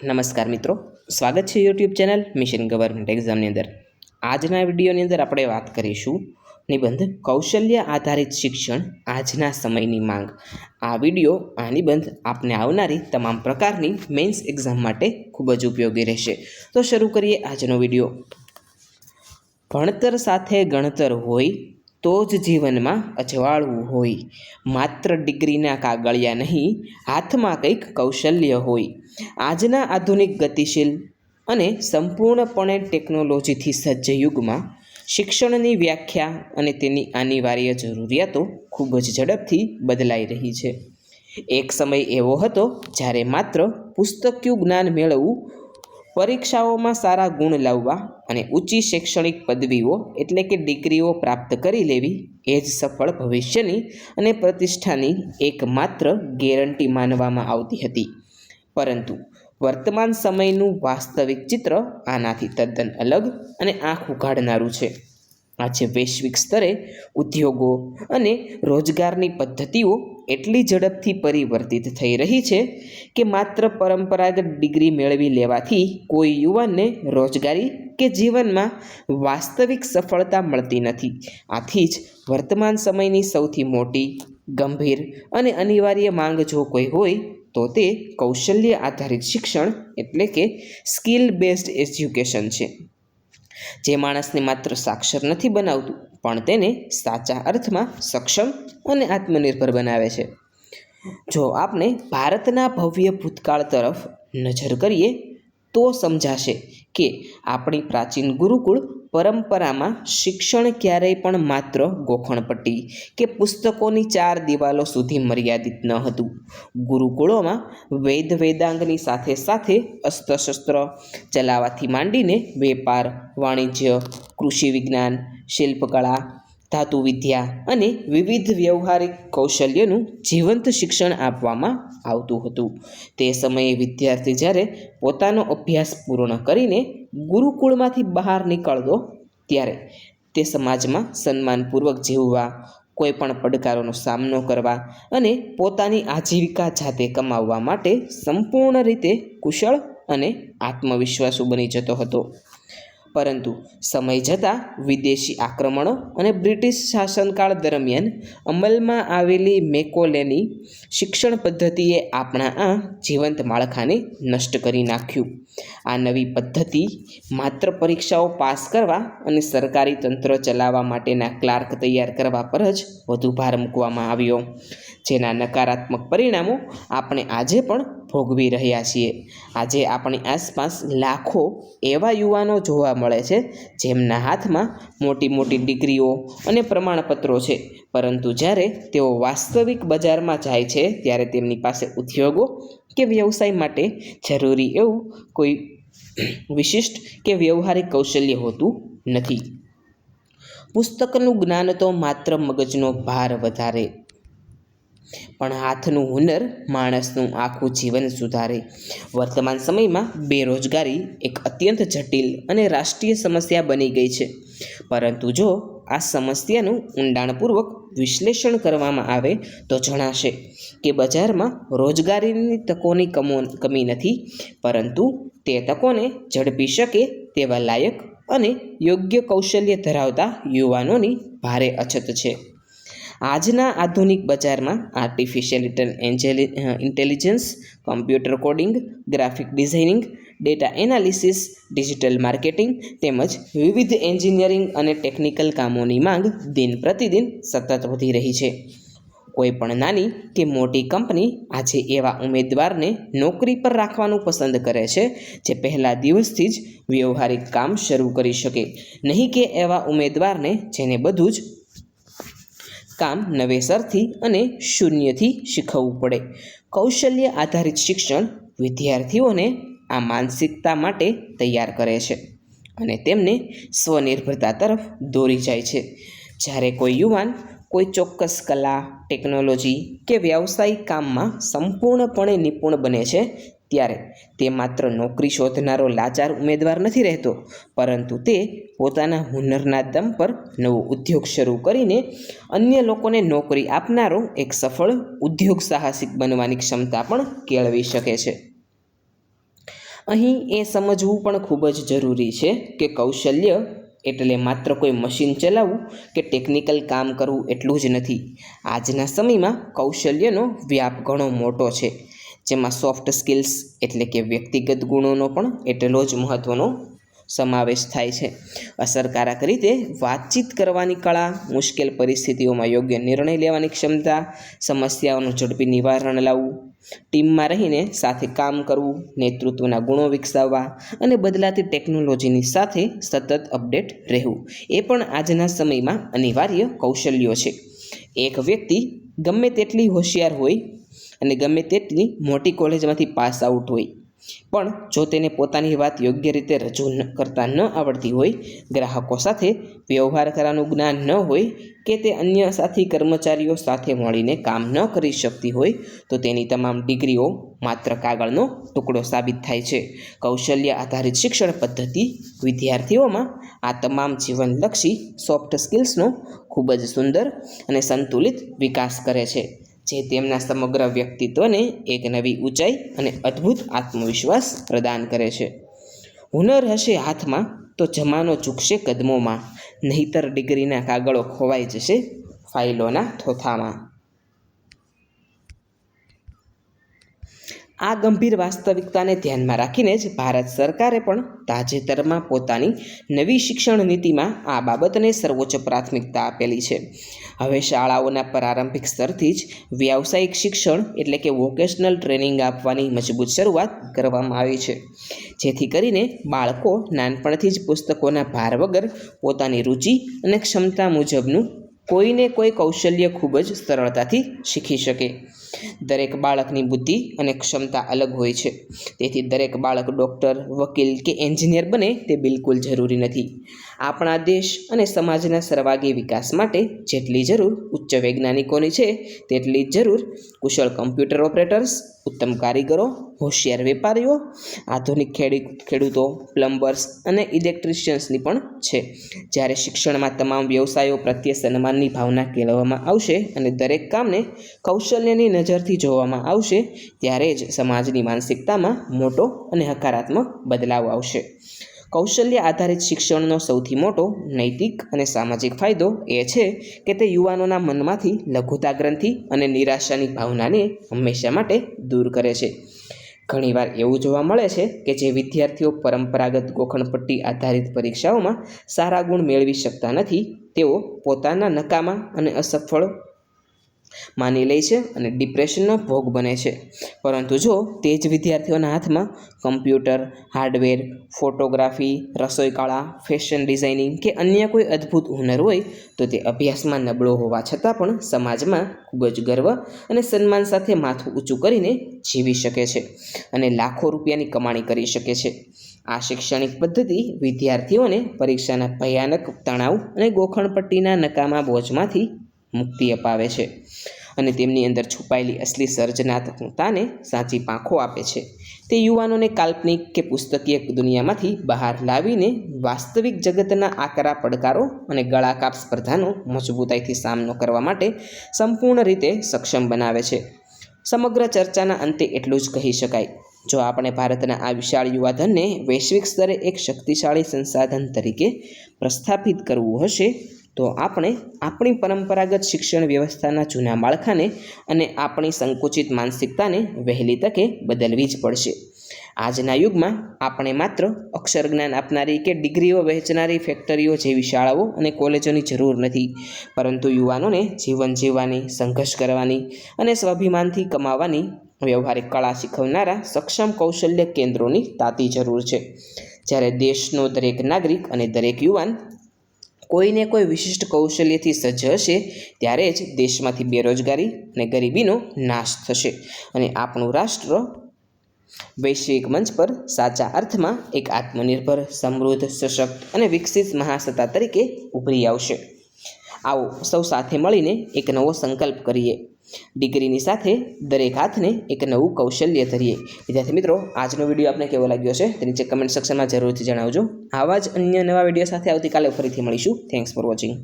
નમસ્કાર મિત્રો, સ્વાગત છે યુટ્યુબ ચેનલ મિશન ગવર્મેન્ટ એક્ઝામની અંદર। આજના વિડીયોની અંદર આપણે વાત કરીશું નિબંધ કૌશલ્ય આધારિત શિક્ષણ આજના સમયની માંગ। આ વિડીયો આ નિબંધ આપને આવનારી તમામ પ્રકારની મેન્સ એક્ઝામ માટે ખૂબ જ ઉપયોગી રહેશે। તો શરૂ કરીએ આજનો વિડીયો। ભણતર સાથે ગણતર હોય તો જ જીવનમાં અજવાળવું હોય, માત્ર ડિગ્રીના કાગળિયા નહીં, હાથમાં કંઈક કૌશલ્ય હોય। આજના આધુનિક ગતિશીલ અને સંપૂર્ણપણે ટેકનોલોજીથી સજ્જ યુગમાં શિક્ષણની વ્યાખ્યા અને તેની અનિવાર્ય જરૂરિયાતો ખૂબ જ ઝડપથી બદલાઈ રહી છે। એક સમય એવો હતો જ્યારે માત્ર પુસ્તકિયું જ્ઞાન મેળવવું, પરીક્ષાઓમાં સારા ગુણ લાવવા અને ઊંચી શૈક્ષણિક પદવીઓ એટલે કે ડિગ્રીઓ પ્રાપ્ત કરી લેવી એ જ સફળ ભવિષ્યની અને પ્રતિષ્ઠાની એકમાત્ર ગેરંટી માનવામાં આવતી હતી। પરંતુ વર્તમાન સમયનું વાસ્તવિક ચિત્ર આનાથી તદ્દન અલગ અને આંખ ઉઘાડનારું છે। આજે વૈશ્વિક સ્તરે ઉદ્યોગો અને રોજગારની પદ્ધતિઓ એટલી ઝડપથી પરિવર્તિત થઈ રહી છે કે માત્ર પરંપરાગત ડિગ્રી મેળવી લેવાથી કોઈ યુવાનને રોજગારી કે જીવનમાં વાસ્તવિક સફળતા મળતી નથી। આથી જ વર્તમાન સમયની સૌથી મોટી, ગંભીર અને અનિવાર્ય માંગ જો કોઈ હોય તો તે કૌશલ્ય આધારિત શિક્ષણ એટલે કે સ્કિલ બેઝડ એજ્યુકેશન છે, જે માણસને માત્ર સાક્ષર નથી બનાવતું પણ તેને સાચા અર્થમાં સક્ષમ અને આત્મનિર્ભર બનાવે છે। જો આપણે ભારતના ભવ્ય ભૂતકાળ તરફ નજર કરીએ તો સમજાશે કે આપણી પ્રાચીન ગુરુકુળ પરંપરામાં શિક્ષણ ક્યારેય પણ માત્ર ગોખણપટ્ટી કે પુસ્તકોની 4 દિવાલો સુધી મર્યાદિત ન હતું। ગુરુકુળોમાં વેદાંગની સાથે સાથે અસ્ત્રશસ્ત્ર ચલાવવાથી માંડીને વેપાર, વાણિજ્ય, કૃષિ વિજ્ઞાન, શિલ્પકળા, ધાતુ વિદ્યા અને વિવિધ વ્યવહારિક કૌશલ્યનું જીવંત શિક્ષણ આપવામાં આવતું હતું। તે સમયે વિદ્યાર્થી જ્યારે પોતાનો અભ્યાસ પૂર્ણ કરીને ગુરુકુળમાંથી બહાર નીકળતો ત્યારે તે સમાજમાં સન્માનપૂર્વક જીવવા, કોઈ પણ પડકારોનો સામનો કરવા અને પોતાની આજીવિકા જાતે કમાવવા માટે સંપૂર્ણ રીતે કુશળ અને આત્મવિશ્વાસુ બની જતો હતો। પરંતુ સમય જતાં વિદેશી આક્રમણો અને બ્રિટિશ શાસનકાળ દરમિયાન અમલમાં આવેલી મેકોલેની શિક્ષણ પદ્ધતિએ આપણા આ જીવંત માળખાને નષ્ટ કરી નાખ્યું। આ નવી પદ્ધતિ માત્ર પરીક્ષાઓ પાસ કરવા અને સરકારી તંત્ર ચલાવવા માટેના ક્લાર્ક તૈયાર કરવા પર જ વધુ ભાર મૂકવામાં આવ્યો, જેના નકારાત્મક પરિણામો આપણે આજે પણ ભોગવી રહ્યા છીએ। આજે આપણી આસપાસ લાખો એવા યુવાનો જોવા મળે છે જેમના હાથમાં મોટી મોટી ડિગ્રીઓ અને પ્રમાણપત્રો છે, પરંતુ જ્યારે તેઓ વાસ્તવિક બજારમાં જાય છે ત્યારે તેમની પાસે ઉદ્યોગો કે વ્યવસાય માટે જરૂરી એવું કોઈ વિશિષ્ટ કે વ્યવહારિક કૌશલ્ય હોતું નથી। પુસ્તકનું જ્ઞાન તો માત્ર મગજનો ભાર વધારે, પણ હાથનું હુનર માણસનું આખું જીવન સુધારે। વર્તમાન સમયમાં બેરોજગારી એક અત્યંત જટિલ અને રાષ્ટ્રીય સમસ્યા બની ગઈ છે, પરંતુ જો આ સમસ્યાનું ઊંડાણપૂર્વક વિશ્લેષણ કરવામાં આવે તો જણાશે કે બજારમાં રોજગારીની તકોની કમી નથી, પરંતુ તે તકોને ઝડપી શકે તેવા લાયક અને યોગ્ય કૌશલ્ય ધરાવતા યુવાનોની ભારે અછત છે। આજના આધુનિક બજારમાં artificial intelligence, computer coding, graphic designing, data analysis, digital marketing તેમજ વિવિધ એન્જિનિયરિંગ અને ટેકનિકલ કામોની માંગ દિન પ્રતિદિન સતત વધી રહી છે। કોઈ પણ નાની કે મોટી કંપની આજે એવા ઉમેદવારને નોકરી પર રાખવાનું પસંદ કરે છે જે પહેલા દિવસથી જ વ્યવહારિક કામ શરૂ કરી શકે, નહીં કે એવા ઉમેદવારને જેને બધું જ કામ નવેસરથી અને શૂન્યથી શીખવવું પડે। કૌશલ્ય આધારિત શિક્ષણ વિદ્યાર્થીઓને આ માનસિકતા માટે તૈયાર કરે છે અને તેમને સ્વનિર્ભરતા તરફ દોરી જાય છે। જ્યારે કોઈ યુવાન કોઈ ચોક્કસ કલા, ટેકનોલોજી કે વ્યવસાયિક કામમાં સંપૂર્ણપણે નિપુણ બને છે ત્યારે તે માત્ર નોકરી શોધનારો લાચાર ઉમેદવાર નથી રહેતો, પરંતુ તે પોતાના હુનરના દમ પર નવો ઉદ્યોગ શરૂ કરીને અન્ય લોકોને નોકરી આપનારો એક સફળ ઉદ્યોગ સાહસિક બનવાની ક્ષમતા પણ કેળવી શકે છે। અહીં એ સમજવું પણ ખૂબ જ જરૂરી છે કે કૌશલ્ય એટલે માત્ર કોઈ મશીન ચલાવવું કે ટેકનિકલ કામ કરવું એટલું જ નથી. આજના સમયમાં કૌશલ્યનો વ્યાપ ઘણો મોટો છે, જેમાં સોફ્ટ સ્કિલ્સ એટલે કે વ્યક્તિગત ગુણોનો પણ એટલો જ મહત્ત્વનો સમાવેશ થાય છે. અસરકારક રીતે વાતચીત કરવાની કળા, મુશ્કેલ પરિસ્થિતિઓમાં યોગ્ય નિર્ણય લેવાની ક્ષમતા, સમસ્યાઓનું ઝડપી નિવારણ લાવવું, ટીમમાં રહીને સાથે કામ કરવું, નેતૃત્વના ગુણો વિકસાવવા અને બદલાતી ટેકનોલોજીની સાથે સતત અપડેટ રહેવું એ પણ આજના સમયમાં અનિવાર્ય કૌશલ્યો છે. એક વ્યક્તિ ગમે તેટલી હોશિયાર હોય અને ગમે તેટલી મોટી કોલેજમાંથી પાસ આઉટ હોય, પણ જો તેને પોતાની વાત યોગ્ય રીતે રજૂ કરતા ન આવડતી હોય, ગ્રાહકો સાથે વ્યવહાર કરવાનું જ્ઞાન ન હોય કે તે અન્ય સાથી કર્મચારીઓ સાથે મળીને કામ ન કરી શકતી હોય, તો તેની તમામ ડિગ્રીઓ માત્ર કાગળનો ટુકડો સાબિત થાય છે. કૌશલ્ય આધારિત શિક્ષણ પદ્ધતિ વિદ્યાર્થીઓમાં આ તમામ જીવનલક્ષી સોફ્ટ સ્કિલ્સનો ખૂબ જ સુંદર અને સંતુલિત વિકાસ કરે છે, જે તેમના સમગ્ર વ્યક્તિત્વને એક નવી ઊંચાઈ અને અદ્ભુત આત્મવિશ્વાસ પ્રદાન કરે છે. હુનર હશે હાથમાં તો જમાનો ઝૂકશે કદમોમાં, નહીતર ડિગ્રીના કાગળો ખોવાઈ જશે ફાઇલોના થોથામાં. આ ગંભીર વાસ્તવિકતાને ધ્યાનમાં રાખીને જ ભારત સરકારે પણ તાજેતરમાં પોતાની નવી શિક્ષણ નીતિમાં આ બાબતને સર્વોચ્ચ પ્રાથમિકતા આપેલી છે. હવે શાળાઓના પ્રારંભિક સ્તરથી જ વ્યાવસાયિક શિક્ષણ એટલે કે વોકેશનલ ટ્રેનિંગ આપવાની મજબૂત શરૂઆત કરવામાં આવી છે, જેથી કરીને બાળકો નાનપણથી જ પુસ્તકોના ભાર વગર પોતાની રુચિ અને ક્ષમતા મુજબનું કોઈને કોઈ કૌશલ્ય ખૂબ જ સરળતાથી શીખી શકે. દરેક બાળકની બુદ્ધિ અને ક્ષમતા અલગ હોય છે, તેથી દરેક બાળક ડૉક્ટર, વકીલ કે એન્જિનિયર બને તે બિલકુલ જરૂરી નથી. આપણા દેશ અને સમાજના સર્વાંગી વિકાસ માટે જેટલી જરૂર ઉચ્ચ વૈજ્ઞાનિકોની છે, તેટલી જ જરૂર કુશળ કમ્પ્યુટર ઓપરેટર્સ, ઉત્તમ કારીગરો, હોશિયાર વેપારીઓ, આધુનિક ખેડૂતો, પ્લમ્બર્સ અને ઇલેક્ટ્રિશિયન્સની પણ છે. જ્યારે શિક્ષણમાં તમામ વ્યવસાયો પ્રત્યે સન્માનની ભાવના કેળવવામાં આવશે અને દરેક કામને કૌશલ્યની નજરથી જોવામાં આવશે, ત્યારે જ સમાજની માનસિકતામાં મોટો અને હકારાત્મક બદલાવ આવશે. કૌશલ્ય આધારિત શિક્ષણનો સૌથી મોટો નૈતિક અને સામાજિક ફાયદો એ છે કે તે યુવાનોના મનમાંથી લઘુતા ગ્રંથિ અને નિરાશાની ભાવનાને હંમેશા માટે દૂર કરે છે. ઘણીવાર એવું જોવા મળે છે કે જે વિદ્યાર્થીઓ પરંપરાગત ગોખણપટ્ટી આધારિત પરીક્ષાઓમાં સારા ગુણ મેળવી શકતા નથી, તેઓ પોતાના નકામા અને અસફળ માની લે છે અને ડિપ્રેશનનો ભોગ બને છે. પરંતુ જો તે જ વિદ્યાર્થીઓના હાથમાં કમ્પ્યુટર, હાર્ડવેર, ફોટોગ્રાફી, રસોઈ કળા, ફેશન ડિઝાઇનિંગ કે અન્ય કોઈ અદ્ભુત હુનર હોય, તો તે અભ્યાસમાં નબળો હોવા છતાં પણ સમાજમાં ખૂબ જ ગર્વ અને સન્માન સાથે માથું ઊંચું કરીને જીવી શકે છે અને લાખો રૂપિયાની કમાણી કરી શકે છે. આ શૈક્ષણિક પદ્ધતિ વિદ્યાર્થીઓને પરીક્ષાના ભયાનક તણાવ અને ગોખણપટ્ટીના નકામા બોજમાંથી મુક્તિ અપાવે છે અને તેમની અંદર છુપાયેલી અસલી સર્જનાત્મકતાને સાચી પાંખો આપે છે. તે યુવાનોને કાલ્પનિક કે પુસ્તકીય દુનિયામાંથી બહાર લાવીને વાસ્તવિક જગતના આકરા પડકારો અને ગળાકાપ સ્પર્ધાનો મજબૂતાઈથી સામનો કરવા માટે સંપૂર્ણ રીતે સક્ષમ બનાવે છે. સમગ્ર ચર્ચાના અંતે એટલું જ કહી શકાય, જો આપણે ભારતના આ વિશાળ યુવાધનને વૈશ્વિક સ્તરે એક શક્તિશાળી સંસાધન તરીકે પ્રસ્થાપિત કરવું હશે, તો આપણે આપણી પરંપરાગત શિક્ષણ વ્યવસ્થાના જૂના માળખાને અને આપણી સંકુચિત માનસિકતાને વહેલી તકે બદલવી જ પડશે. આજના યુગમાં આપણે માત્ર અક્ષર જ્ઞાન આપનારી કે ડિગ્રીઓ વહેંચનારી ફેક્ટરીઓ જેવી શાળાઓ અને કોલેજોની જરૂર નથી, પરંતુ યુવાનોને જીવન જીવવાની, સંઘર્ષ કરવાની અને સ્વાભિમાનથી કમાવાની વ્યવહારિક કળા શીખવનારા સક્ષમ કૌશલ્ય કેન્દ્રોની તાતી જરૂર છે. જ્યારે દેશનો દરેક નાગરિક અને દરેક યુવાન કોઈને કોઈ વિશિષ્ટ કૌશલ્યથી સજ્જ હશે, ત્યારે જ દેશમાંથી બેરોજગારી અને ગરીબીનો નાશ થશે અને આપણું રાષ્ટ્ર વૈશ્વિક મંચ પર સાચા અર્થમાં એક આત્મનિર્ભર, સમૃદ્ધ, સશક્ત અને વિકસિત મહાસત્તા તરીકે ઉભરી આવશે. આવો સૌ સાથે મળીને એક નવો સંકલ્પ કરીએ. ડિગ્રીની સાથે દરેક હાથને એક નવું કૌશલ્ય ધરીએ. વિદ્યાર્થી મિત્રો, આજનો વિડીયો આપને કેવો લાગ્યો છે તે નીચે કમેન્ટ સેક્શનમાં જરૂરથી જણાવજો. આવા જ અન્ય નવા વિડીયો સાથે આવતીકાલે ફરીથી મળીશું. Thanks for watching.